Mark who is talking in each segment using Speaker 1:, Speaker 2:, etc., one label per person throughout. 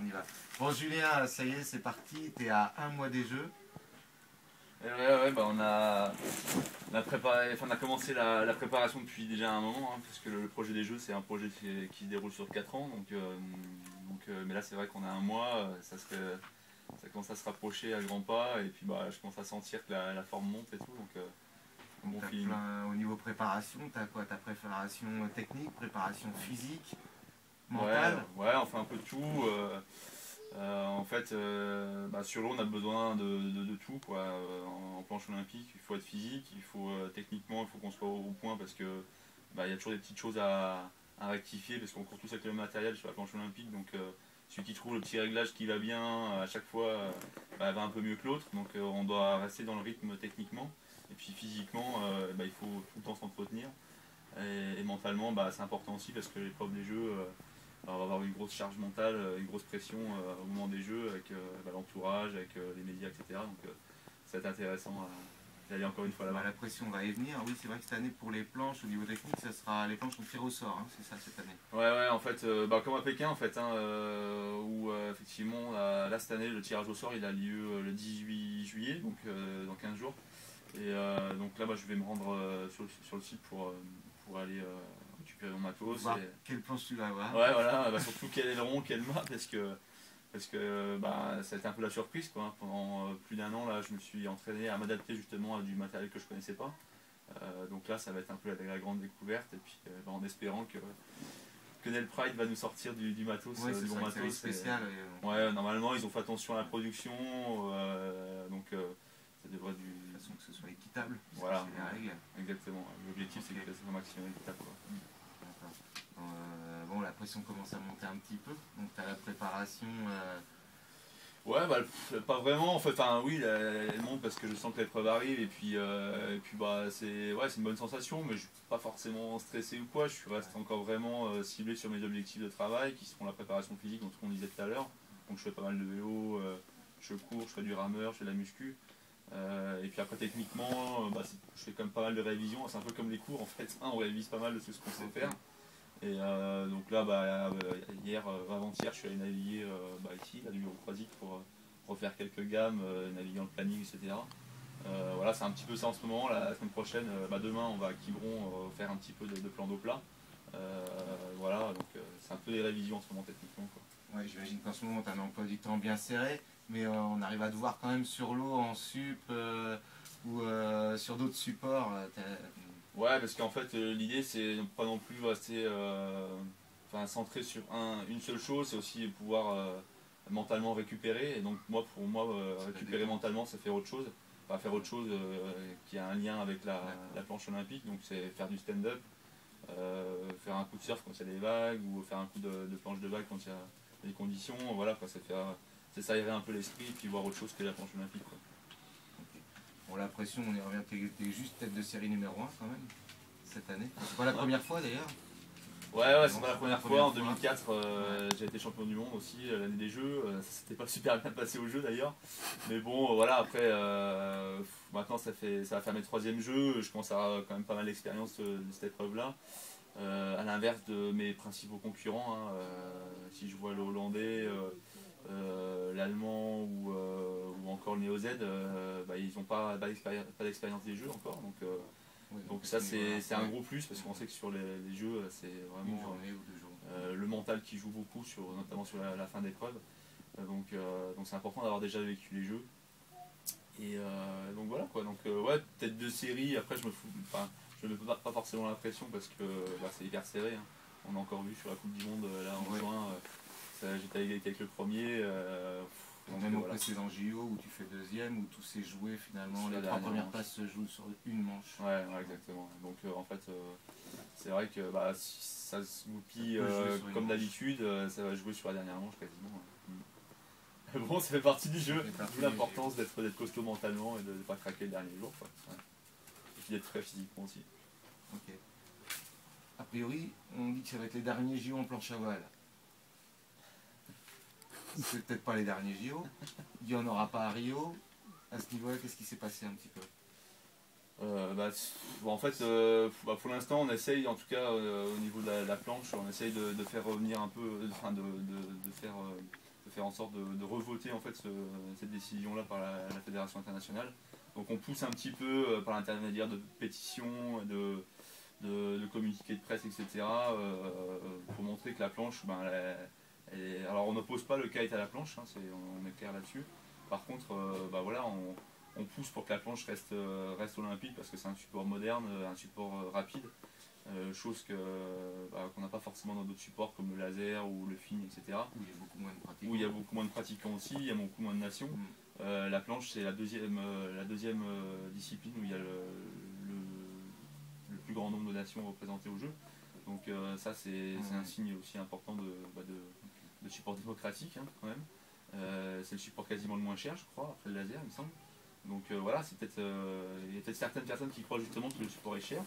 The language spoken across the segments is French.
Speaker 1: on y va. Bon Julien, ça y est, c'est parti, t'es à un mois des Jeux.
Speaker 2: Ouais, bah on a commencé la préparation depuis déjà un moment, hein, parce que le projet des Jeux c'est un projet qui se déroule sur 4 ans, mais là c'est vrai qu'on a un mois, ça commence à se rapprocher à grands pas, et puis bah, je commence à sentir que la forme monte et tout,
Speaker 1: Donc
Speaker 2: bon
Speaker 1: t'as
Speaker 2: feeling.
Speaker 1: au niveau préparation, t'as quoi? Ta préparation technique, préparation physique,
Speaker 2: Ouais,
Speaker 1: mentale?
Speaker 2: ouais, on fait un peu de tout. En fait, bah, sur l'eau, on a besoin de tout, quoi. En planche olympique, il faut être physique, techniquement, il faut qu'on soit au point parce que bah, il y a toujours des petites choses à rectifier parce qu'on court tous avec le même matériel sur la planche olympique. Donc, celui qui trouve le petit réglage qui va bien à chaque fois bah, va un peu mieux que l'autre. Donc, on doit rester dans le rythme techniquement. Et puis, physiquement, bah, il faut tout le temps s'entretenir. Et mentalement, bah, c'est important aussi parce que l'épreuve des Jeux. On va avoir une grosse charge mentale, une grosse pression au moment des jeux avec bah, l'entourage, avec les médias, etc. Donc ça va être intéressant d'aller encore une fois là-bas.
Speaker 1: Bah, la pression va y venir. Oui, c'est vrai que cette année, pour les planches, au niveau technique, ça sera les planches au tir au sort, hein, c'est ça cette année.
Speaker 2: Ouais, en fait, bah, comme à Pékin, en fait, hein, où effectivement, là cette année, le tirage au sort il a lieu le 18 juillet, donc dans 15 jours. Et donc là, bah, je vais me rendre sur le site pour aller récupérer mon matos.
Speaker 1: Voir quelle planche tu vas avoir.
Speaker 2: Ouais, voilà, bah, surtout quel aileron, quel mât, parce que bah, ça a été un peu la surprise, quoi, hein. Pendant plus d'un an, là, je me suis entraîné à m'adapter justement à du matériel que je connaissais pas. Donc là, ça va être un peu la grande découverte, et puis bah, en espérant que Nel Pride va nous sortir du matos,
Speaker 1: Ouais,
Speaker 2: du
Speaker 1: c'est
Speaker 2: bon
Speaker 1: ça,
Speaker 2: matos.
Speaker 1: spécial.
Speaker 2: Ouais, normalement, ils ont fait attention à la production, donc ça devrait
Speaker 1: De toute façon, que ce soit équitable, parce
Speaker 2: voilà,
Speaker 1: que c'est les règles.
Speaker 2: exactement. L'objectif, c'est
Speaker 1: Ok.
Speaker 2: que ça soit maximum équitable, quoi.
Speaker 1: D'accord. Bon, la pression commence à monter un petit peu, donc tu as la préparation.
Speaker 2: Ouais, bah, pas vraiment en fait. Enfin, oui, elle monte parce que je sens que l'épreuve arrive et puis bah, c'est une bonne sensation, mais je suis pas forcément stressé ou quoi. Je reste encore vraiment ciblé sur mes objectifs de travail qui seront la préparation physique, donc ce qu'on disait tout à l'heure. Donc je fais pas mal de vélo, je cours, je fais du rameur, je fais de la muscu. Et puis après techniquement, bah, je fais quand même pas mal de révisions. C'est un peu comme les cours en fait, hein, on révise pas mal de ce qu'on sait faire. Et donc là, bah, hier, avant-hier, je suis allé naviguer bah, ici, là, du Bureau-Croisic, pour refaire quelques gammes, naviguer dans le planning, etc. Voilà, c'est un petit peu ça en ce moment. La semaine prochaine, bah, demain, on va à Quiberon faire un petit peu de plan d'eau plat. Voilà, donc c'est un peu des révisions en ce moment techniquement, quoi.
Speaker 1: Ouais, j'imagine qu'en ce moment, tu as un emploi du temps bien serré, mais on arrive à te voir quand même sur l'eau en sup ou sur d'autres supports.
Speaker 2: Ouais, parce qu'en fait, l'idée, c'est pas non plus rester centré sur une seule chose, c'est aussi pouvoir mentalement récupérer. Et donc, pour moi, récupérer mentalement, c'est faire autre chose. Enfin, faire autre chose qui a un lien avec la planche olympique. Donc, c'est faire du stand-up, faire un coup de surf quand il y a des vagues, ou faire un coup de planche de vague quand il y a des conditions. Voilà, quoi, c'est s'aérer un peu l'esprit et puis voir autre chose que la planche olympique, quoi.
Speaker 1: Bon, la pression, on y revient, t'es juste tête de série numéro 1 quand même, cette année. C'est pas la première fois d'ailleurs.
Speaker 2: Ouais, c'est pas la première fois. En 2004, j'ai été champion du monde aussi, l'année des Jeux. Ça s'était pas super bien passé aux Jeux d'ailleurs. Mais bon, voilà, après, maintenant ça va faire mes 3e Jeux. Je commence à avoir quand même pas mal d'expérience de cette épreuve-là. À l'inverse de mes principaux concurrents, hein, si je vois le Hollandais, l'Allemand ou encore le Néo-Z, bah, ils n'ont pas d'expérience des Jeux encore. Donc ça c'est un gros plus parce qu'on sait que sur les jeux c'est vraiment
Speaker 1: une journée ou 2 jours.
Speaker 2: Le mental qui joue beaucoup notamment sur la fin d'épreuve. Donc c'est important d'avoir déjà vécu les jeux. Et donc voilà quoi. Donc ouais, tête de série, après je me mets pas forcément la pression parce que bah, c'est hyper serré, hein. On a encore vu sur la Coupe du Monde là en juin, j'étais à égalité avec le premier.
Speaker 1: Même au précédent JO où tu fais deuxième, où tout s'est joué finalement, les 3 premières places se jouent sur une manche.
Speaker 2: Ouais, exactement. Donc en fait, c'est vrai que bah, si ça se goupille comme d'habitude, ça va jouer sur la dernière manche quasiment. Bon, ça fait partie du jeu, d'où l'importance d'être costaud mentalement et de ne pas craquer le dernier jour, quoi. Ouais. Et puis d'être frais physiquement aussi.
Speaker 1: Ok. A priori, on dit que ça va être les derniers JO en planche à voile. C'est peut-être pas les derniers JO. Il n'y en aura pas à Rio. À ce niveau-là, qu'est-ce qui s'est passé un petit peu?
Speaker 2: En fait, pour l'instant, on essaye, en tout cas au niveau de la planche, on essaye de faire revenir un peu, de de faire en sorte de revoter en fait cette décision-là par la Fédération internationale. Donc on pousse un petit peu par l'intermédiaire de pétitions, de communiqués de presse, etc. Pour montrer que la planche, ben, alors on n'oppose pas le kite à la planche, hein, on est clair là-dessus. Par contre, bah voilà, on pousse pour que la planche reste olympique parce que c'est un support moderne, un support rapide, chose qu'on n'a pas forcément dans d'autres supports comme le laser ou le film, etc.
Speaker 1: Où il y a beaucoup moins de pratiquants.
Speaker 2: Où il y a beaucoup moins de pratiquants aussi, il y a beaucoup moins de nations. La planche, c'est la deuxième discipline où il y a le plus grand nombre de nations représentées au jeu. Donc ça, c'est un signe aussi important de support démocratique, hein, quand même. C'est le support quasiment le moins cher, je crois, après le laser, il me semble. Donc voilà, il y a peut-être certaines personnes qui croient justement que le support est cher,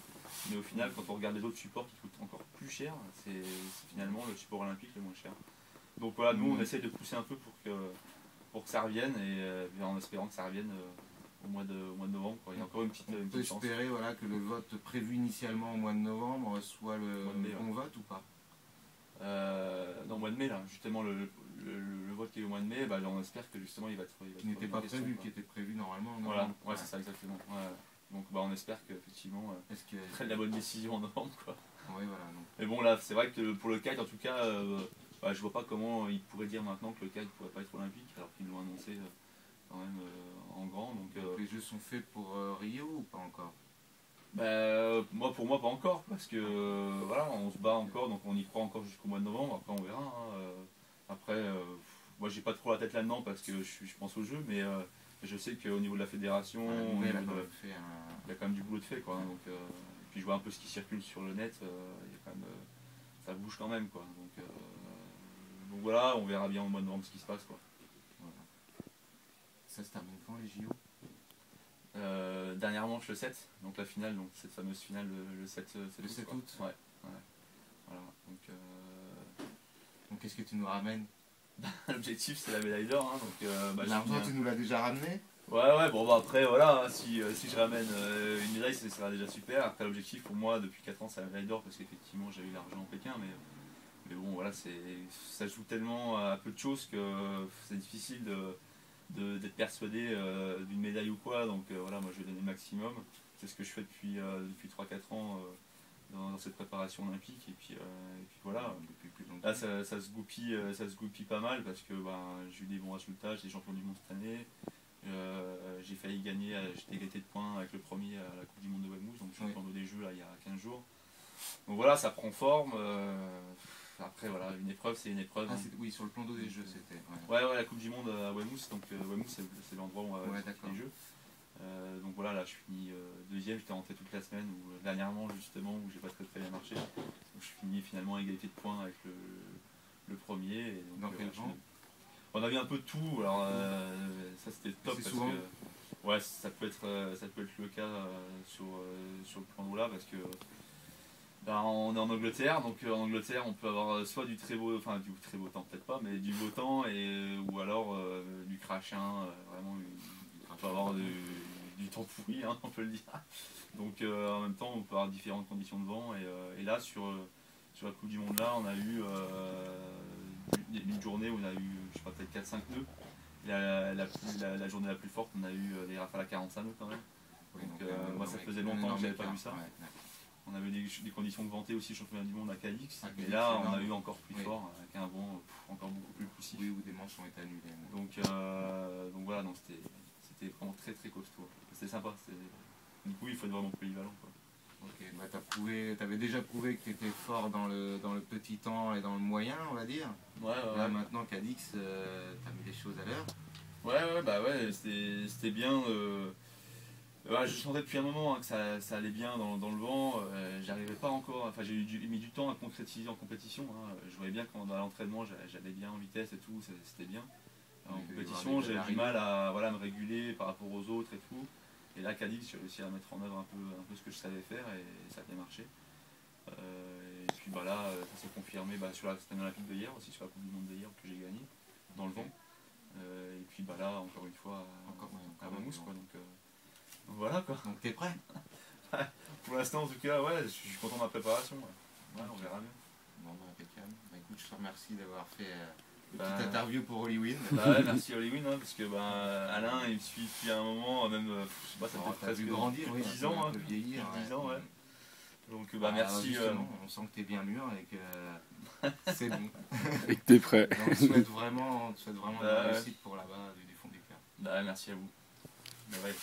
Speaker 2: mais au final, quand on regarde les autres supports qui coûtent encore plus cher, c'est finalement le support olympique le moins cher. Donc voilà, nous on essaie de pousser un peu pour que ça revienne, et en espérant que ça revienne au mois de novembre, quoi. Il y a encore une petite
Speaker 1: on peut
Speaker 2: chance.
Speaker 1: espérer voilà, que le vote prévu initialement au mois de novembre soit le bon vote ou pas?
Speaker 2: Dans le mois de mai, là, justement, le vote qui est au mois de mai, bah, on espère que justement il va être.
Speaker 1: Qui n'était pas prévu, qui était prévu normalement.
Speaker 2: Voilà, ouais, c'est ça, exactement. Ouais. Donc bah, on espère qu'effectivement, prenne la bonne décision en novembre, quoi.
Speaker 1: Ouais, voilà, donc.
Speaker 2: Mais bon, là, c'est vrai que pour le kite, en tout cas, je vois pas comment ils pourraient dire maintenant que le kite ne pourrait pas être olympique, alors qu'ils l'ont annoncé quand même en grand. Donc,
Speaker 1: les jeux sont faits pour Rio ou pas encore?
Speaker 2: Pour moi, pas encore, parce que voilà, on se bat encore, donc on y croit encore jusqu'au mois de novembre, après on verra. Hein. Après, moi j'ai pas trop la tête là-dedans parce que je pense au jeu, mais je sais qu'au niveau de la fédération, il y a quand même du boulot de fait, quoi. Hein, donc, et puis je vois un peu ce qui circule sur le net, il y a quand même, ça bouge quand même, quoi. Donc voilà, on verra bien au mois de novembre ce qui se passe, quoi.
Speaker 1: Voilà. Ça se termine quand les JO?
Speaker 2: Dernièrement le 7, donc la finale, donc cette fameuse finale le 7
Speaker 1: août.
Speaker 2: Ouais. Voilà.
Speaker 1: Donc qu'est-ce que tu nous ramènes?
Speaker 2: L'objectif c'est la médaille d'or, hein,
Speaker 1: l'argent tu nous l'as déjà ramené?
Speaker 2: Ouais, bon bah après voilà, hein, si je ramène une médaille, ça sera déjà super. Après l'objectif pour moi depuis 4 ans c'est la médaille d'or parce qu'effectivement j'ai eu l'argent en Pékin, mais bon voilà, ça joue tellement à peu de choses que c'est difficile d'être persuadé d'une médaille ou quoi, donc voilà, moi je vais donner le maximum. C'est ce que je fais depuis 3-4 ans dans cette préparation olympique, et puis voilà. Là ça se goupille pas mal parce que j'ai eu des bons résultats, j'ai des champions du monde cette année, j'ai failli gagner, j'étais égalité de points avec le premier à la Coupe du Monde de Weymouth, donc champion des Jeux là, il y a 15 jours. Donc voilà, ça prend forme. Après voilà, une épreuve c'est une épreuve.
Speaker 1: Ah, oui, sur le plan d'eau des Jeux c'était.
Speaker 2: Ouais, la Coupe du Monde à Weymouth, donc Weymouth c'est l'endroit où on va disputer les Jeux. Donc voilà, là je finis deuxième, j'étais rentré toute la semaine, ou dernièrement justement, où j'ai pas très bien marché. Donc je finis finalement à égalité de points avec le premier. Et donc,
Speaker 1: dans quel genre?
Speaker 2: On a vu un peu de tout, alors ça c'était top parce
Speaker 1: souvent.
Speaker 2: que ouais, ça peut être le cas sur le plan d'eau là, parce que on est en Angleterre, donc en Angleterre on peut avoir soit du très beau temps peut-être pas, mais du beau temps, ou alors du crachin, vraiment on peut avoir du temps pourri, hein, on peut le dire. Donc en même temps on peut avoir différentes conditions de vent, et là sur la Coupe du Monde là on a eu une journée où on a eu je sais pas peut-être 4-5 nœuds. La journée la plus forte on a eu des rafales à 45 nœuds quand même. Donc moi ça faisait longtemps que j'avais pas vu ça. On avait des conditions de ventée aussi, championnat du monde à Cadix, mais là on a eu encore plus fort, avec un vent encore beaucoup plus poussif.
Speaker 1: Oui, où des manches ont été annulées.
Speaker 2: Donc voilà, c'était vraiment très très costaud. C'était sympa, du coup il faut être vraiment polyvalent, quoi.
Speaker 1: Ok, t'avais déjà prouvé que tu étais fort dans le petit temps et dans le moyen, on va dire.
Speaker 2: Ouais.
Speaker 1: Là maintenant Cadix, t'as mis les choses à l'heure.
Speaker 2: Ouais, c'était bien. Je sentais depuis un moment, hein, que ça allait bien dans le vent. J'arrivais pas encore, enfin j'ai mis du temps à concrétiser en compétition. Hein. Je voyais bien qu'à l'entraînement j'allais bien en vitesse et tout, c'était bien. En compétition j'avais du mal à me réguler par rapport aux autres et tout. Et là Cadix, j'ai réussi à mettre en œuvre un peu ce que je savais faire, et ça a bien marché. Et puis là ça s'est confirmé sur la semaine olympique de hier aussi, sur la Coupe du Monde d'hier que j'ai gagné dans le vent. Et puis là encore une fois à Weymouth, quoi. Donc voilà, quoi.
Speaker 1: Donc t'es prêt?
Speaker 2: Pour l'instant en tout cas, ouais, je suis content de ma préparation. Ouais, on verra bien.
Speaker 1: Bon, impeccable. Écoute, je te remercie d'avoir fait
Speaker 2: Bah,
Speaker 1: Petite interview pour Hollywood.
Speaker 2: bah ouais, merci Hollywood, hein, parce que Alain il me suit depuis un moment, même je sais pas, ça fait
Speaker 1: T'as
Speaker 2: presque
Speaker 1: vu grandir,
Speaker 2: plus de
Speaker 1: oui,
Speaker 2: 10 ans,
Speaker 1: un
Speaker 2: hein,
Speaker 1: peu vieillir.
Speaker 2: plus de 10 ans, ouais. Donc merci.
Speaker 1: Justement, on sent que t'es bien mûr et que c'est bon.
Speaker 3: Et que t'es prêt.
Speaker 1: Et on te souhaite vraiment de la
Speaker 2: Ouais.
Speaker 1: réussite pour là-bas du fond du cœur.
Speaker 2: Bah, merci à vous. Mais ouais.